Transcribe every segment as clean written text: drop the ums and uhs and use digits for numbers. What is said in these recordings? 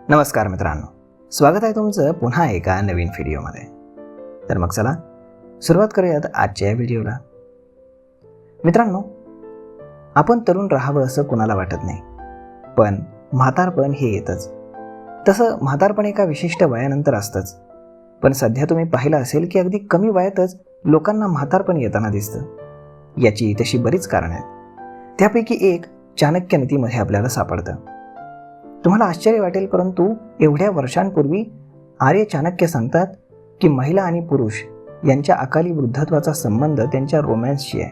नमस्कार मित्रांनो, स्वागत आहे तुमचं पुन्हा एका नवीन व्हिडिओमध्ये. तर मग चला सुरुवात करूयात आजच्या व्हिडिओला. मित्रांनो, आपण तरुण राहावं असं कुणाला वाटत नाही, पण म्हातारपण हे येतच. तसं म्हातारपण एका विशिष्ट वयानंतर असतंच, पण सध्या तुम्ही पाहिलं असेल की अगदी कमी वयातच लोकांना म्हातारपण येताना दिसतं. याची तशी बरीच कारणं आहेत. त्यापैकी एक चाणक्य नीतीमध्ये आपल्याला सापडतं. तुम्हाला आश्चर्य वाटेल, परंतु एवढ्या वर्षांपूर्वी आर्य चाणक्य सांगतात की महिला आणि पुरुष यांच्या अकाली वृद्धत्वाचा संबंध त्यांच्या रोमॅन्सशी आहे.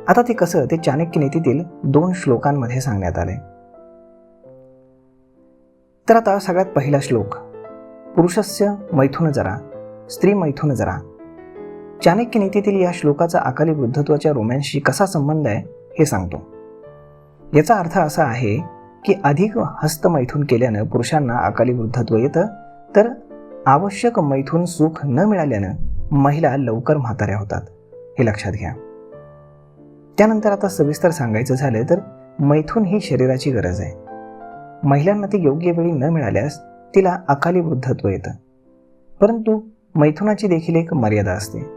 आता ते कसं, ते चाणक्य नीतीतील 2 श्लोकांमध्ये सांगण्यात आले. तर आता सगळ्यात पहिला श्लोक, पुरुषस्य मैथुन जरा स्त्री मैथुन जरा. चाणक्य नीतीतील या श्लोकाचा अकाली वृद्धत्वाच्या रोमॅन्सशी कसा संबंध आहे हे सांगतो. याचा अर्थ असा आहे की अधिक हस्तमैथून केल्यानं पुरुषांना अकाली वृद्धत्व येतं, तर आवश्यक मैथून सुख न मिळाल्यानं महिला लवकर म्हाताऱ्या होतात, हे लक्षात घ्या. त्यानंतर आता सविस्तर सांगायचं झालं तर मैथून ही शरीराची गरज आहे. महिलांना ती योग्य वेळी न मिळाल्यास तिला अकाली वृद्धत्व येतं, परंतु मैथुनाची देखील एक मर्यादा असते.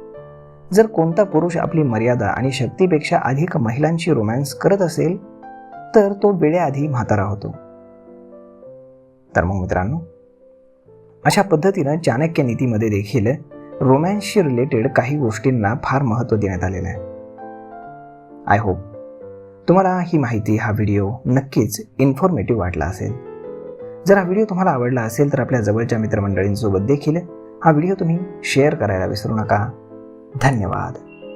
जर कोणता पुरुष आपली मर्यादा आणि शक्तीपेक्षा अधिक महिलांशी रोमॅन्स करत असेल तर तो वेळेआधी म्हातारा होतो. तर मग मित्रांनो, अशा पद्धतीनं चाणक्य नीतीमध्ये देखील रोमॅन्सशी रिलेटेड काही गोष्टींना फार महत्त्व देण्यात आलेलं आहे. आय होप तुम्हाला ही माहिती, हा व्हिडिओ नक्कीच इन्फॉर्मेटिव्ह वाटला असेल. जर हा व्हिडिओ तुम्हाला आवडला असेल तर आपल्या जवळच्या मित्रमंडळींसोबत देखील हा व्हिडिओ तुम्ही शेअर करायला विसरू नका. धन्यवाद.